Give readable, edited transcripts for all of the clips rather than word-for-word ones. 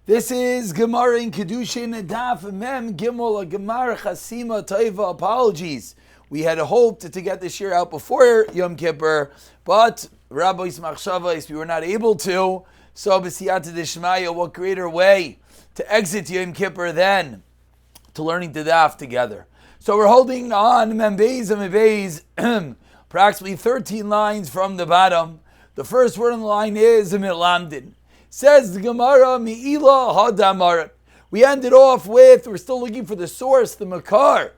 This is Gemara in Kiddushin, Daf Mem Gimel, a Gemara Chasima Taiva. Apologies. We had hoped to get this year out before Yom Kippur, but Rabbi's Machshavos, we were not able to. So, B'siyata Dishmaya, what greater way to exit Yom Kippur than to learning the Daf together. So we're holding on Membeis and Mebeis, approximately 13 lines from the bottom. The first word on the line is Milamdin. Says the Gemara, Mi'ila Hadamar. We ended off with, we're still looking for the source, the Makar.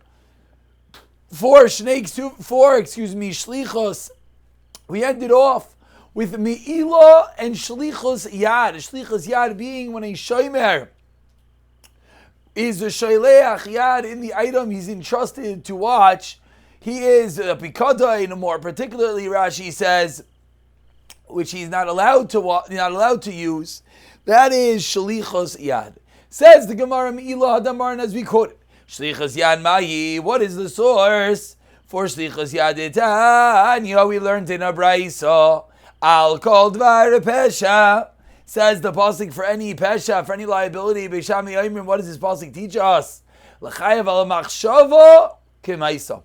For Shlichos. We ended off with Mi'ila and Shlichos Yad. Shlichos Yad being when a Shomer is a Shaleach Yad in the item he's entrusted to watch. He is a Pikada, and more particularly Rashi says, which he's not allowed to use. That is Shalichos Yad. Says the Gemara Me'ilah Hadamar, as we quote it. Shalichos Yad Mayi. What is the source for Shalichos Yad? Tanya, we learned in a Brayso. Al Kol Dvar Pesha. Says the pasuk, for any pesha, for any liability. Beishami Ayim. What does this pasuk teach us? L'chayav al machshava k'maisa.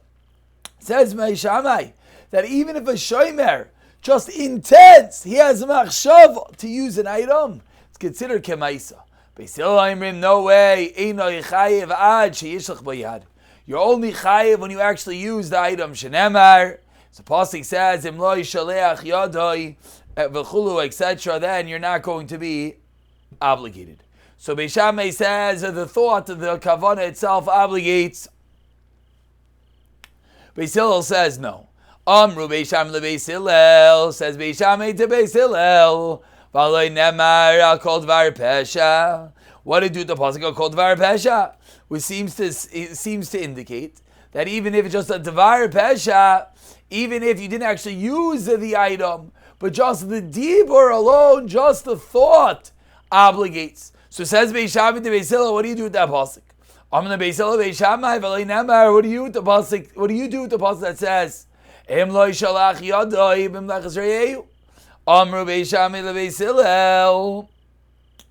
Says Meishamai that even if a shomer just intends, he has a machshav to use an item, it's considered kemaisa. No way. You're only chayiv when you actually use the item. Shenemar. So pasuk says, Im lo yishaleach yadoi v'chulu, etc. Then you're not going to be obligated. So Beis Shammai says the thought of the kavanah itself obligates. Beis Hillel says no. Amru Beis Shammai leBeis Hillel, says Beis Shammai to Beis Hillel. V'aloi nemar al kol dvar pesha. What did do the pasuk of kol dvar pesha? Which seems to indicate that even if it's just a dvar pesha, even if you didn't actually use the item, but just the dibur alone, just the thought obligates. So says Beis Shammai to Beis Hillel, what do you do with that pasuk? Amru Beis Hillel Beis Shammai v'aloi nemar. What do you do with the pasuk? What do you do with the pasuk that says Im lo yishalach yadoi b'mlechas re'ehu? Amru Beis Shammai leBeis Hillel.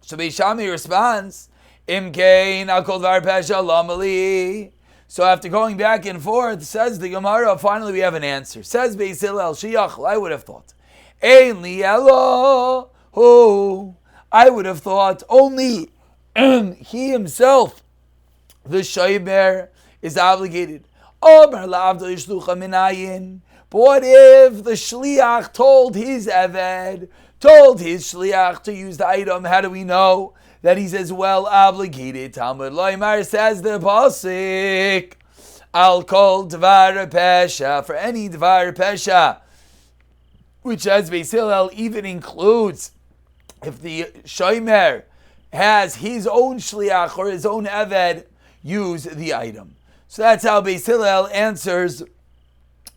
So Beis Shammai responds, Im kein al kol dvar pesha lamali. So after going back and forth, says the Gemara, finally we have an answer. Says Beis Hillel, Shiach, I would have thought, Ein li elo hu. I would have thought only he himself, the shomer, is obligated. But what if the shliach told his eved, told his shliach to use the item? How do we know that he's as well obligated? Talmud Loimar says the pasuk, Al kol dvar pesha, for any dvar pesha, which as Beis Hillel even includes if the shomer has his own shliach or his own eved use the item. So that's how Beis Hillel answers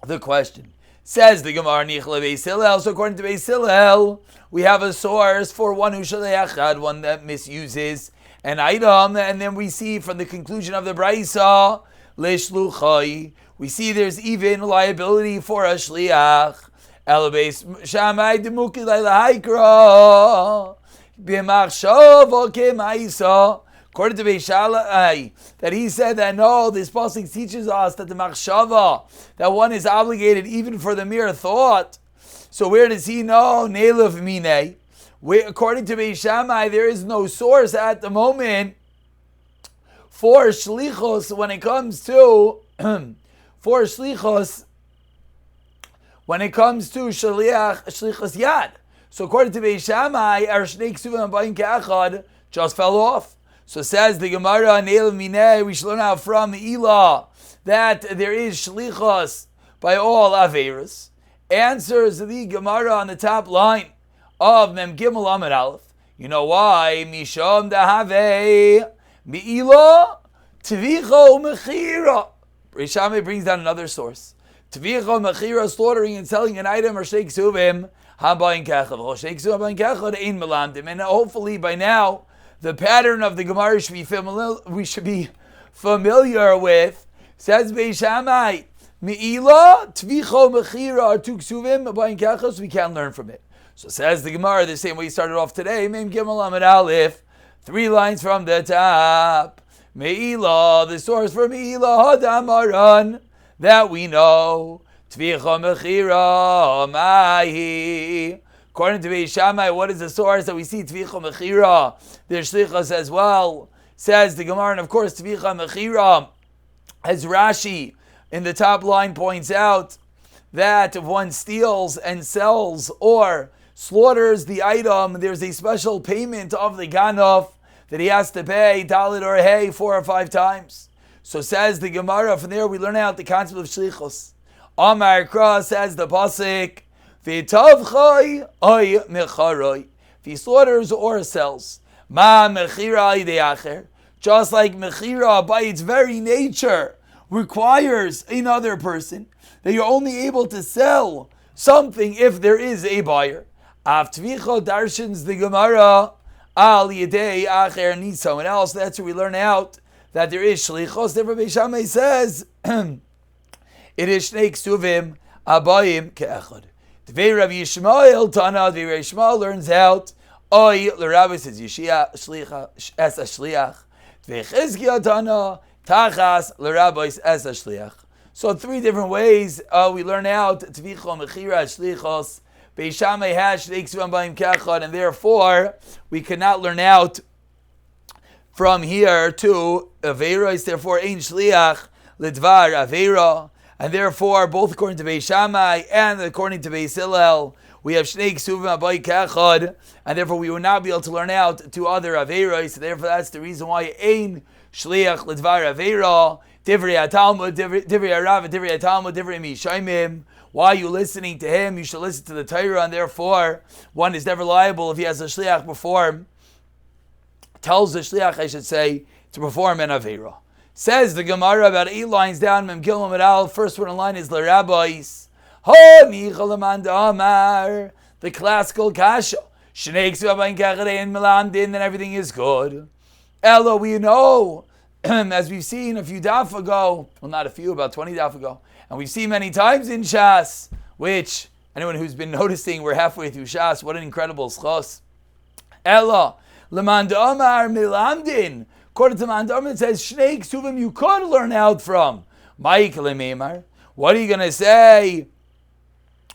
the question. Says the Gemara Nichle Beis Hillel. So according to Beis Hillel, we have a source for one who shaleachad, one that misuses an item, and then we see from the conclusion of the Brayso leishluchai, we see there's even liability for a shliach. El Beis Shammai demuki le'lahaikra b'machshava k'maisa. According to Beis Shammai, that he said that no, this pasuk teaches us that the machshava, that one is obligated even for the mere thought. So where does he know? Neilav mine. According to Beis Shammai, there is no source at the moment for shlichos when it comes to shlichos yad. So according to Beis Shammai, our shnei ksuvim ba'in ke'achad just fell off. So says the Gemara, Neil Mineh, we should learn out from Elah that there is shlichos by all averos. Answers the Gemara on the top line of Mem Gimel Amud Aleph. You know why? Mishom dahave mi'ila tvicho mechira. Beis Shammai brings down another source. Tvicho mechira, slaughtering and selling an item or sheik suvim habayin kechad. Sheik suvim habayin kechad ein melamdim. And hopefully by now, the pattern of the Gemara we should be familiar with. Says Beis Shammai, Me'ila, Tvicho, Mechira, Artuk Suvim, Abayin Kachos, we can't learn from it. So says the Gemara, the same way you started off today, Mem Gimel Amud Aleph, 3 lines from the top. Me'ila, the source for Me'ila Hadamaran, that we know. Tvicha Mechira Mahi. According to Beis Shammai, what is the source that we see Tvicha Mechira? There's Shlichus as well. Says the Gemara, and of course Tvicha Mechira, as Rashi in the top line points out, that if one steals and sells or slaughters the item, there's a special payment of the Ganof that he has to pay Dalit or Hey 4 or 5 times. So says the Gemara, from there we learn out the concept of Shlichus. Amar Kra, says the Pasuk, V'tavchai oy mecharoi. If he slaughters or sells, ma mechira ideacher, just like mechira by its very nature requires another person, that you're only able to sell something if there is a buyer. Av tvicha darshins the Gemara al yedei acher, needs someone else. That's where we learn out that there is shlichos. Therefore Beis Shammai says it is shnei ksuvim abayim ke'echad. Tvei Rav Yishmael Tana, Tvei Rav Yishmael learns out Oy l'Rabbi says Yishia shlicha es a shliach. Tvei Chizkiya Tana Tachas l'Rabbi es a shliach. So 3 different ways we learn out Tvicha Mechira Shlichos. Beis Shammai has Shnei Ksuvim Bayim Kechad, and therefore we cannot learn out from here to Averos. Therefore, Ein Shliach L'Dvar Avera. And therefore, both according to Beis Shammai and according to Beis Hillel, we have Shnei Ksuvim Abai Kechad, and therefore we will not be able to learn out 2 other Averos. So therefore, that's the reason why Ein Shliach L'Dvar Avera, Divrei HaTalmud, Divrei Harav, Divrei HaTalmud, Divrei Mishaimim. Why are you listening to him? You should listen to the Torah, and therefore, one is never liable if he has a Shliach perform, tells the Shliach, I should say, to perform an Avera. Says the Gemara about 8 lines down, Mem Gil Mem Al, first one in line is L'Rabbis. The classical kasha. Then everything is good. Ella, we know, as we've seen a few daf ago, well not a few, about 20 daf ago, and we've seen many times in Shas, which, anyone who's been noticing, we're halfway through Shas, what an incredible schos. Ella, L'man Amar Milamdin. According to Mandam, it says, Shnei Ksuvim you could learn out from. Ma'ik le'meimar. What are you going to say?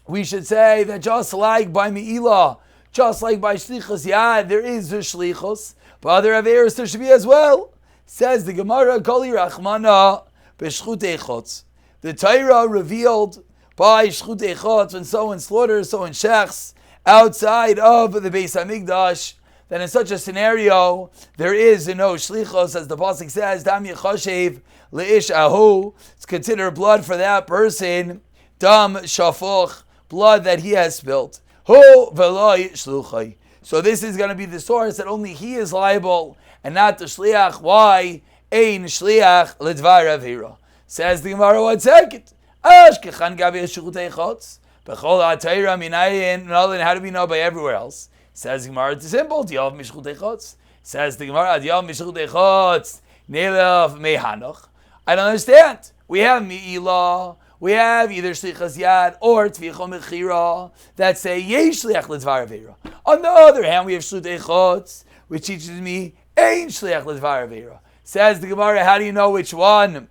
We should say that just like by Me'ilah, just like by Shlichus, yeah, there is a Shlichus, but other Averos there should be as well. Says the Gemara, Koli Rachmana b'Shchutei Chutz. The Torah revealed by Shchutei Chutz, when someone slaughters, someone shechs outside of the Beis HaMikdash, then in such a scenario, there is no shlichos, as the pasuk says, Dam Yechashev Leish Ahu. It's considered blood for that person. Dam Shafoch, blood that he has spilt. Hu Veloi Shluchai. So this is going to be the source that only he is liable, and not the shliach. Why? Ein shliach ledvar avira. Says the Gemara, 1 second. Ashkechan gabi shchutei chotz. Bechol ha'tayra minayin. How do we know by everywhere else? Says the Gemara, it's simple. Diyav mishchutei chotz. Says the Gemara, Diyav mishchutei chotz. Nelav mehanoch. I don't understand. We have mi'ilah. We have either shlichas yad or tvicha mechira that say yesh shliach ledvar avera. On the other hand, we have shlutei chotz, which teaches me ein shliach ledvar avera. Says the Gemara, how do you know which one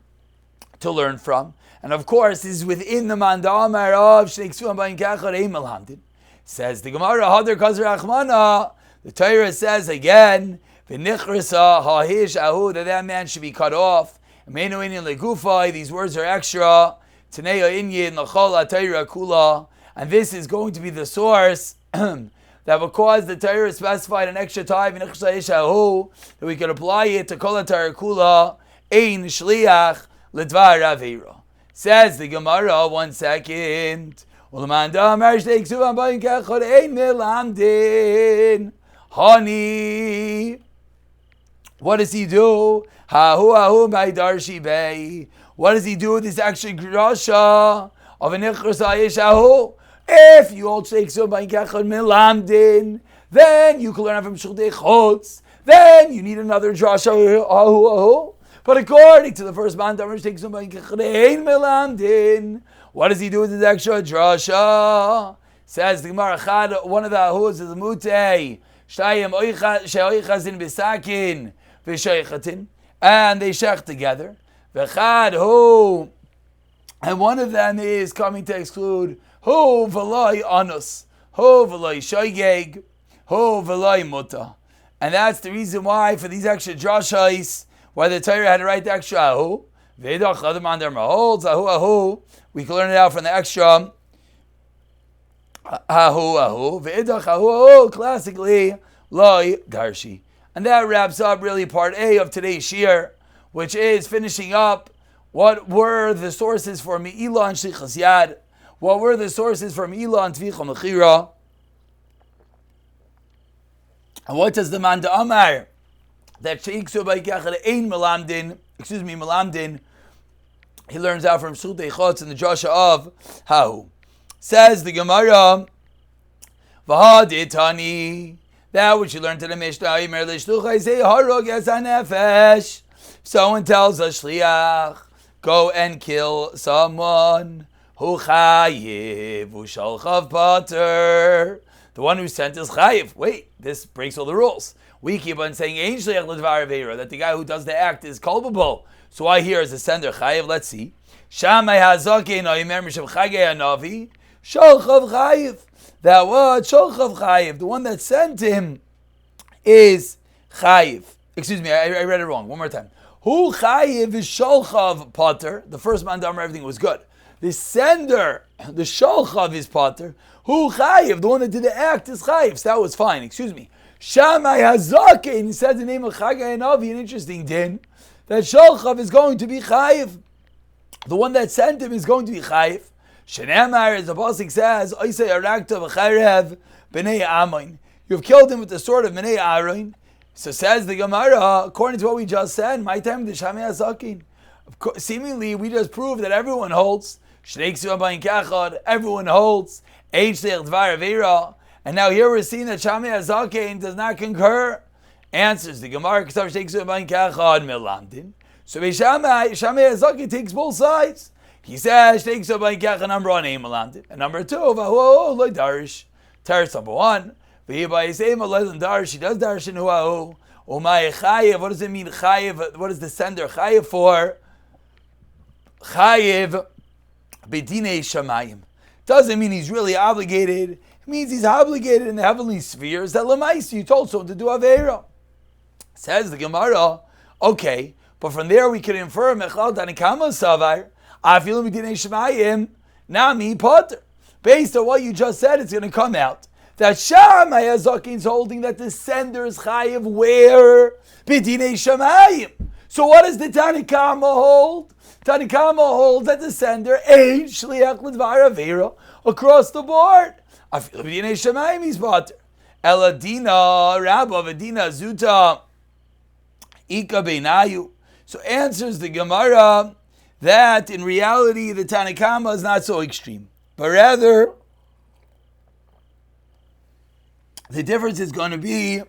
to learn from? And of course, this is within the mandamar of shnei ksuvim b'ayin kachar ein melhamdin. Says the Gemara, Hadar Kazer Achmana. The Torah says again, V'nichrasa ha'ish ahu, that man should be cut off. Meinu inyan legufai. These words are extra. Tanei inyan l'chol ha'Torah kula. And this is going to be the source that will cause the Torah specified an extra time V'nichrasa ha'ish ahu, that we can apply it to kol ha'Torah kula. Ein shliach l'dvar avera. Says the Gemara, 1 second. Honey, what does he do? What does he do with this extra grasha of an ichras? If you hold sheiks milamdin, then you can learn from shultei chotz. Then you need another drasha. But according to the first man, what does he do with his extra drasha? Says the Gemara, one of the ahuz is mutei Shtayim she'oichazin b'sakin v'sheichatin, and they shech together. V'chad hu, and one of them is coming to exclude hu v'loi anus, hu v'loi shoygeg, hu v'loi muta. And that's the reason why, for these extra drashais, why the Torah had to write the extra ahu. V'edach adam on their maholds, ahu. We can learn it out from the extra ahu. V'edach ahu, classically, loi darshi. And that wraps up really part A of today's shir, which is finishing up what were the sources for Me'ilah and Shlichas Yad, what were the sources for Me'ilah and Tvicha Mechira, and what does the man Amar that Sheiksu Baikachad Ein Melamdin, he learns out from Shultei Chotz in the Drasha of Hahu. Says the Gemara, V'haditani, that which you learned to the Mishnah, Yimer L'shluchai Zei Harog Es HaNefesh. Someone tells a shliach, go and kill someone. Hu chayiv u'shalchav pater. The one who sent is chayiv. Wait, this breaks all the rules. We keep on saying ein shliach l'dvar aveira, that the guy who does the act is culpable. So I hear as a sender chayiv. Let's see. Shamai hazakin oimer mishav chagei hanavi shalchav chayiv. That what shalchav chayiv, the one that sent him, is chayiv. Excuse me, I read it wrong. One more time. Hu chayiv is sholchav pater. The first man damar, everything was good. The sender, the sholchav is pater. Hu chayiv, the one that did the act, is chayiv. So that was fine. Excuse me. Shamai hazakin, he said the name of Chagai Navi, an interesting din, that sholchav is going to be chayiv. The one that sent him is going to be chayiv. Shenamar, as the pasuk says, Oisei arakta v'charev b'nei Amoin. You've killed him with the sword of b'nei Aaron. So says the Gemara, according to what we just said, my time the Shamei Hazakin. Seemingly, we just proved that everyone holds. Everyone holds. And now here we're seeing that Shamei Hazakin does not concur. Answers the Gemara. So Shamei Hazakin takes both sides. He says, number one, and number two, Teres number one. She does darshan huahu. Umay chayev. What does it mean chayev? What is the sender chayev for? Chayev b'dinei shamayim. Doesn't mean he's really obligated. It means he's obligated in the heavenly spheres. That lemaisi, you told someone to do aveira. Says the Gemara. Okay, but from there we can infer mechal danikama savar afilu b'dinei shamayim nami potter. Based on what you just said, it's going to come out that Shamai Hazakin is holding that the sender is chayiv where? B'dinei shamayim. So what does the Tanakama hold? Tanakama holds that the sender ain't shliach l'dvar avera across the board. Afilu b'dinei shamayim he's potter. Eladina Rabba v'dina zuta ika beinayu. So answers the Gemara that in reality the Tanakama is not so extreme, but rather the difference is going to be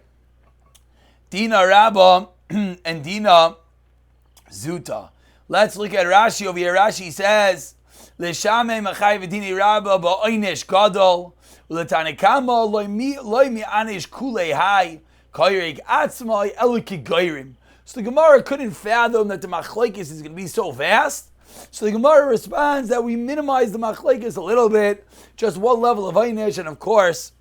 Dina Rabba and Dina Zuta. Let's look at Rashi over here. Rashi says, L'shamei machay v'dini Rabba ba'oinish gadol u'letanekama loy mi'anish kulei hai koyrig atzmai eluki goyrim. So the Gemara couldn't fathom that the machlekes is going to be so vast. So the Gemara responds that we minimize the machlekes a little bit, just one level of einish, and of course,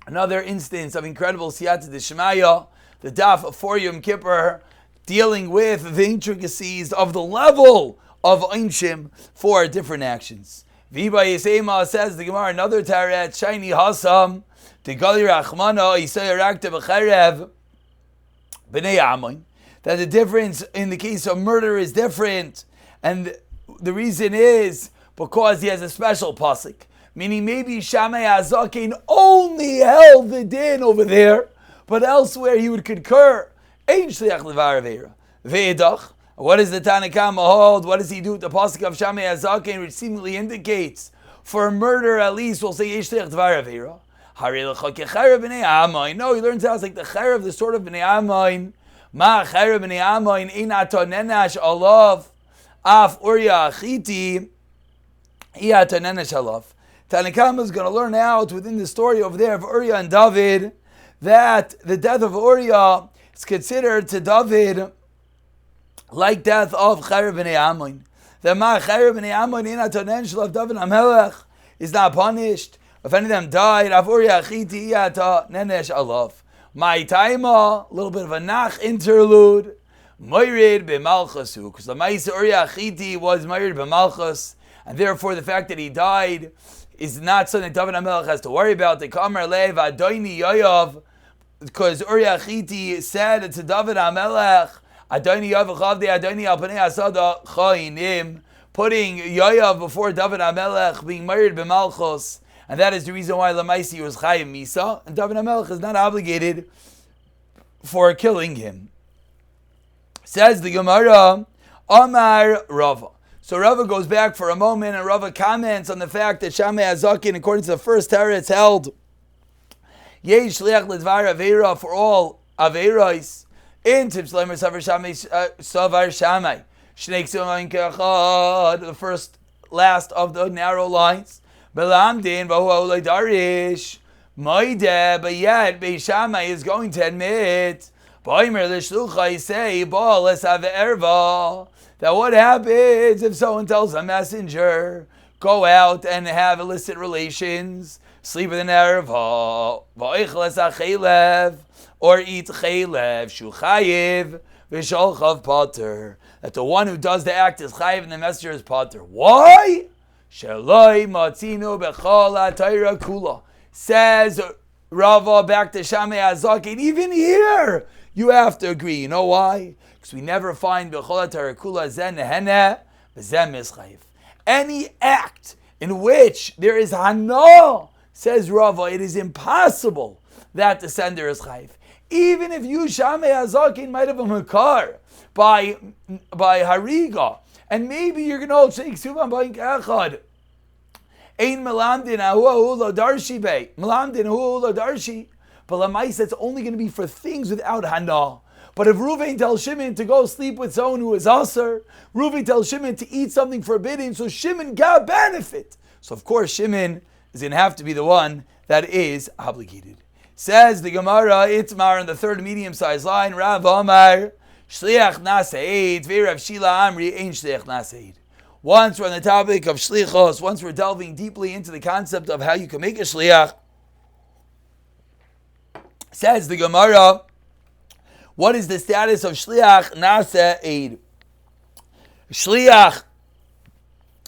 another instance of incredible siyata d'shmaya, the daf for Yom Kippur, dealing with the intricacies of the level of einshim for different actions. Viba Yisema says the Gemara, another taret, shiny hasam, tegali rachmana, yisay rakta b'charev, b'nei amoin, that the difference in the case of murder is different, and the reason is because he has a special pasuk. Meaning maybe Shamei Hazakin only held the din over there, but elsewhere he would concur. Ein shliach l'var aveira. Ve'edach. What does the Tanakama hold? What does he do with the pasuk of Shamei Hazakin, which seemingly indicates for murder at least we'll say ein shliach l'var aveira. Hari l'chok yecharev b'nei Amoin. No, he learns out like the charev, the sort of b'nei Amoin. Ma charev b'nei Amoin ein atonenash alav af urya achiti iya atonenash alav. Tanakama is going to learn out within the story over there of Uriah and David that the death of Uriah is considered to David like death of Chayr b'nei Ammon. The Chayr b'nei Ammon in Atonen shel of David HaMelech is not punished. If any of them died, Av Uriah Achiti Ata Nenesh Alav. My Taima, a little bit of a Nach interlude. Moirid b'Malchusu, because the Ma'aseh Uriah Achiti was Moirid b'Malchus, and therefore the fact that he died is not something that David HaMelech has to worry about. The Kamar Lev Adoini Yoav, because Uriah Achiti said to David HaMelech, Adoini Yoav Chavdi Adoini Alpanei Asada Chayinim, putting Yoav before David HaMelech, being Moirid b'Malchus, and that is the reason why Lamaisi was Chayim Misa, and David HaMelech is not obligated for killing him. Says the Gemara, Amar Rava. So Rava goes back for a moment, and Rava comments on the fact that Shammai Azakin, according to the first Torah, it's held Yesh Shliach L'Dvar Aveira for all Aveiros in Tipsleimer Savar Shammai Savar Shammai Shnei Ksum Kechad, the first last of the narrow lines. Belamdin Vahu Olay Darish Moide, but yet Beis Shammai is going to admit Boimer L'Shluchai say Baal let's have erva. That what happens if someone tells a messenger, go out and have illicit relations, sleep with an erva, or eat chaylev, shuchayiv, v'sholchav pater. That the one who does the act is chayiv and the messenger is pater. Why? Shaloi matzinu bechol ha'tayra kula. Says Rava back to Shammai Azakin, even here you have to agree. You know why? Because we never find any act in which there is hana, says Rava, it is impossible that the sender is chayv. Even if you, Shammai Azakin, might have a makar by hariga, and maybe you're going to hold sheikh suvan b'ink echad, ein melamdin ahu lo darshi bei, melamdin ahu lo darshi, but lamais, that's only going to be for things without hana. But if Reuven tells Shimon to go sleep with someone who is aser, Reuven tells Shimon to eat something forbidden, so Shimon got benefit. So of course Shimon is going to have to be the one that is obligated. Says the Gemara, Itmar in the third medium-sized line, Rav Amar, Shliach Naseid, Ve'Rav Shila Amri, Ein Shliach Naseid. Once we're on the topic of Shlichos, once we're delving deeply into the concept of how you can make a Shliach, says the Gemara, what is the status of Shliach Nasa Aid? Shliach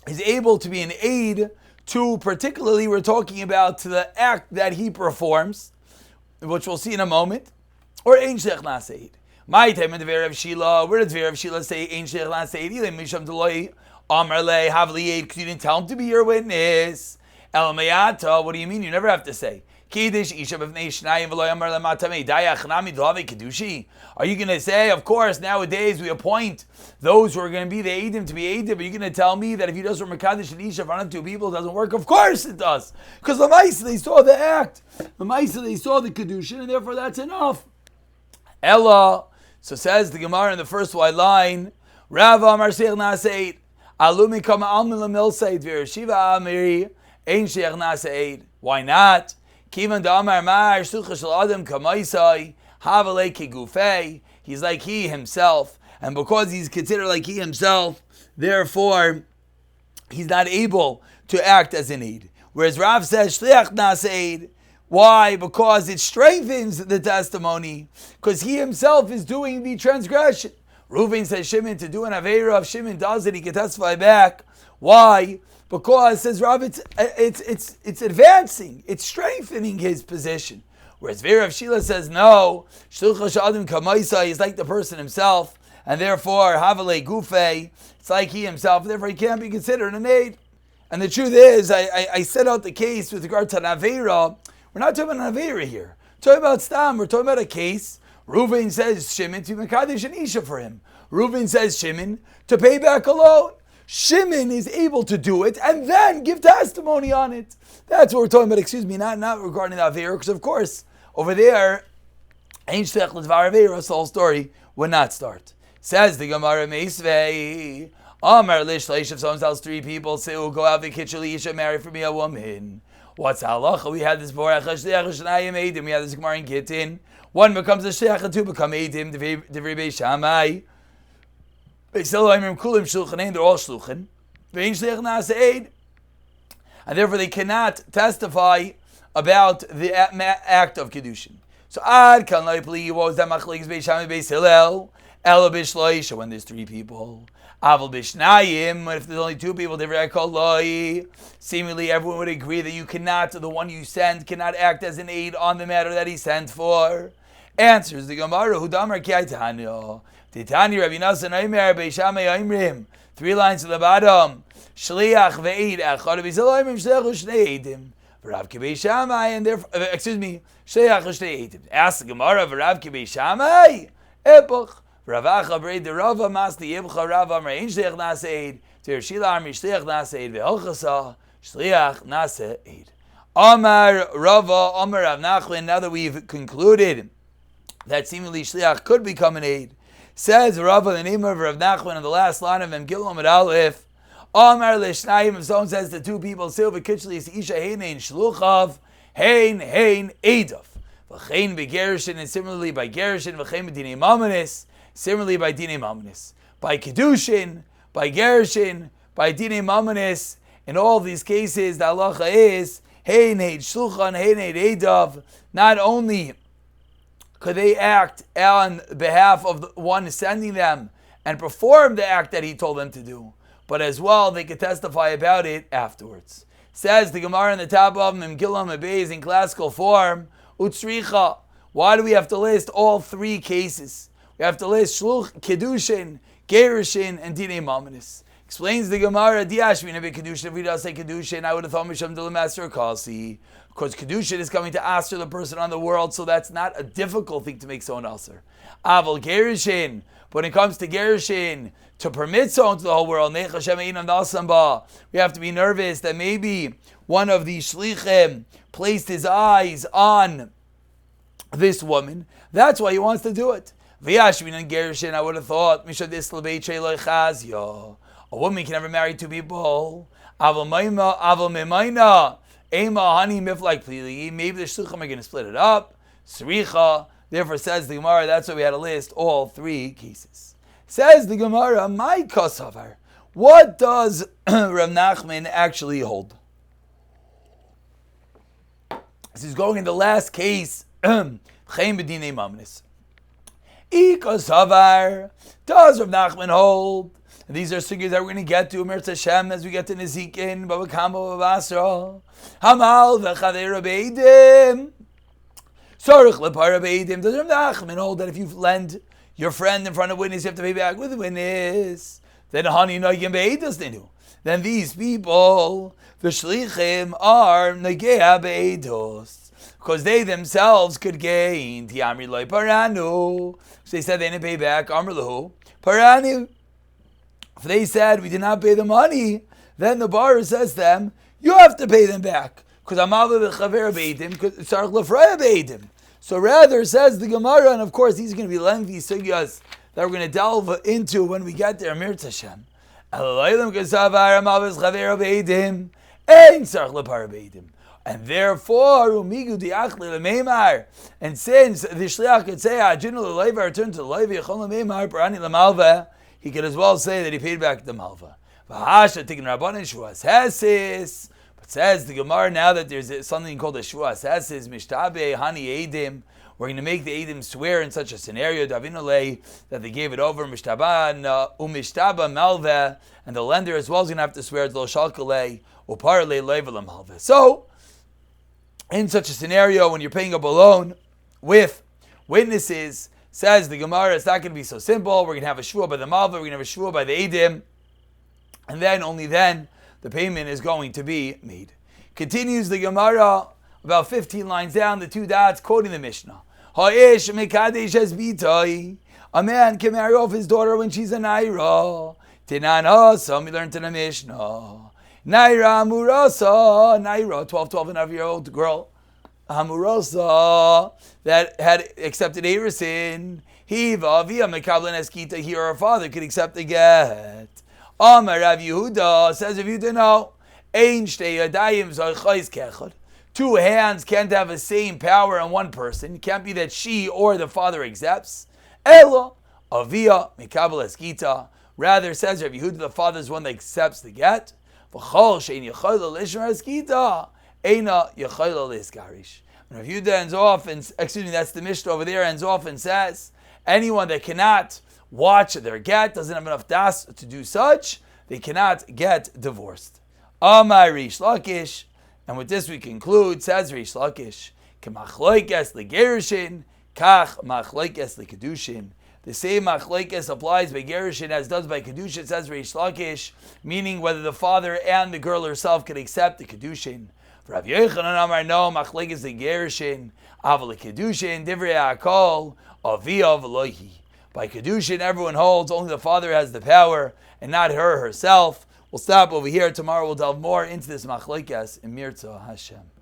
is able to be an aid to, particularly we're talking about to the act that he performs, which we'll see in a moment, or Ein Shliach Nasa Aid. My time in the Ve'Rav Shila, where does Ve'Rav Shila say Ein Shliach Nasa Aid? Ilay Misham Deloi Amar Le Havli Aid, because you didn't tell him to be your witness. El Mayata, what do you mean? You never have to say. Are you going to say, of course, nowadays we appoint those who are going to be the Eidim to be Eidim, but you're going to tell me that if he does from Mekadesh and Isha in front of two people, it doesn't work? Of course it does. Because the Maisa, they saw the act. The Maisa, they saw the Kiddushin, and therefore that's enough. Ella, so says the Gemara in the first white line, Rav Amar Sheikh Naseid, Alumi Kama Almin Lamil Seid, Vir Shiva Amiri, Ein Sheikh Naseid. Why not? Kivan Damar Mar Sucha Shel Adam Kamaisai Havale Kigufei. He's like he himself, and because he's considered like he himself, therefore he's not able to act as an aid. Whereas Rav says Shliach Naseid. Why? Because it strengthens the testimony, because he himself is doing the transgression. Reuven says Shimon to do an Aveira. If Shimon does it, he can testify back. Why? Because, says Rav, it's advancing, it's strengthening his position. Whereas Ve'Rav Shila says no, Shlucha Shadim Kamaisa is like the person himself, and therefore Havale Gufei, it's like he himself, therefore he can't be considered an aid. And the truth is, I set out the case with regard to an Aveira. We're not talking about an Aveira here. We're talking about Stam. We're talking about a case. Reuven says Shimon to Mekadesh and Isha for him. Reuven says Shimon to pay back a loan. Shimon is able to do it and then give testimony on it. That's what we're talking about, not regarding the Aveira, because of course, over there, Ein Shliach L'Dvar Aveira, the whole story would not start. Says the Gemara Meisvei, Amar Lish Leish, if someone tells three people, say, go out the kitchen, Isha, marry for me a woman. What's halacha? We had this before. We had this Gemara in Gittin. One becomes a shliach, and two become eidim. Divrei Beis Shammai. They're all shluchin. And therefore they cannot testify about the act of Kiddushin. So ad kan loipli, what was that machlekes Beis Shammai Beis Hillel? Ela bishloish, when there's three people. Aval bishnayim, if there's only two people, seemingly everyone would agree that you cannot, the one you send, cannot act as an aid on the matter that he sent for. Answers the Gemara, Hudamar Kiaitanya. Titani Rabbi Nasan Aimer Beis Shammai Aimrim. 3 lines to the bottom. Shliach ve'eid echad b'zilayim shliach u'shnei eidim. V'Rav Ki Beis Shammai, and therefore, shliach u'shnei eidim. Ask the Gemara, V'Rav Ki Beis Shammai, epoch. V'Rav Acha breid the Rava Masli Yibcha Rav Amar Ein Shliach Nase Eid. Tir Shila Amri Shliach Nase Eid Ve'Holchasa Shliach Nase Eid. Amar Rava Amar Rav Nachman. Now that we've concluded that seemingly Shliach could become an aid, says Rava, the name of Rav Nachman, in the last line of Memgillah Amud Aleph. Amar Lishnayim. If someone says to two people, Silva Kitchlis Isha Heinain Shluchav Hein Eidav V'Chein Begerushin, and similarly by Gerushin V'Chein B'Dinei Mamanis. Similarly by Dinei Mamanis, by Kiddushin, by Gerushin, by Dinei Mamanis. In all these cases, the halacha is Hein Heid Shluchan, Hein Heid Eidav. Not only could they act on behalf of the one sending them and perform the act that he told them to do, but as well they could testify about it afterwards. Says the Gemara in the top of Memgillah Mabez in classical form, Utsricha. Why do we have to list all 3 cases? We have to list Shluch, Kiddushin, Gerushin, and Dinei Mamanis. Explains the Gemara, Diashmin Abi Kiddushin. If we don't say Kiddushin, I would have thought Misham Dila Master Kasi. Because Kiddushin is coming to aster the person on the world, so that's not a difficult thing to make someone aser. Aval Gerushin. When it comes to Gerushin, to permit someone to the whole world, we have to be nervous that maybe one of the Shlichim placed his eyes on this woman. That's why he wants to do it. V'yashmin and Gerushin, I would have thought, a woman can never marry 2 people. Aval Memaina, Ema Hani Miflak Plili. Maybe the Shluchim are going to split it up. Sricha. Therefore, says the Gemara, that's why we had to list all 3 cases. Says the Gemara, my Kosavar. What does Rav Nachman actually hold? This is going in the last case. Chaim B'dinei Mamanis. Ikosavar, does Rav Nachman hold? And these are sugyas that we're going to get to Mirz Hashem as we get to Nezikin, Baba Kama, Baba Basra. Hamal v'chaver beidim. Sorich lepar beidim. Does Rav Nachman hold that if you lend your friend in front of witness, you have to pay back with a witness? Then hani noyim beidus nenu. Then these people, the shlichim, are negea beidus. Because they themselves could gain. Tiamri loy paranu. So they said they didn't pay back. Amr lahu paranu. If they said we did not pay the money, then the bar says to them, you have to pay them back. Because amav v'chaver beidim, because tzarich lefraya beidim. So rather, says the Gemara, and of course these are going to be lengthy sugyas that we're going to delve into when we get there. Mirz Hashem. Elaylam kasavar amav v'chaver beidim, ein tzarich lepar beidim. And therefore, umigu diachli lemeimar. And since the shliach could say, "Ajinu leleiva, return to the leiva, yachol lemeimar, parani lemalva," he could as well say that he paid back the malva. V'hasha tikkun rabbanan shuas hesis. But says the Gemara, now that there's something called a shuas hesis, mishtabe hani edim. We're going to make the edim swear in such a scenario, davinolei, that they gave it over, mishtaban umishtaba malva, and the lender as well is going to have to swear lo shalkalei uparlei leiva lemalva. So, in such a scenario, when you're paying up a loan with witnesses, says the Gemara, it's not going to be so simple. We're going to have a shvua by the malva, we're going to have a shvua by the edim, and then, only then, the payment is going to be made. Continues the Gemara, about 15 lines down, the 2 dots, quoting the Mishnah. Ha'ish mekadesh es bitoi. A man can marry off his daughter when she's a naira. Tinan some we learned in the Mishnah. Naira Amurasa, Naira, 12 and a half year old girl, Amurasa, that had accepted Erisin, Hiva, via Mekablan Eskita, he or her father could accept the get. Amar Rav Yehuda, says if you didn't know, Ein Shtei Yadayim Zochais Kechad. Two hands can't have the same power on one person. It can't be that she or the father accepts. Elo, avia, mikabel eskita. Rather, says Rav Yehuda, the father is one that accepts the get. V'chol shein yechayla lishmar eskita, eina yechayla liskarish. And Rav Yehuda ends off, and that's the Mishnah over there, ends off and says, anyone that cannot watch their get, doesn't have enough das to do such, they cannot get divorced. Amar Rish Lakish. And with this we conclude, says Rish Lakish, K'machloikes legerushin, kach machloikes lekedushin. The same machloikes applies by gerushin as does by kedushin, says Rish Lakish, meaning whether the father and the girl herself can accept the kedushin. For Rav Yochanan Amar no machloikes legerushin, aval lekedushin, divrei hakol, avia v'lohi. By kedushin, everyone holds only the father has the power and not her herself. We'll stop over here. Tomorrow we'll delve more into this machlokes in Mirza Hashem.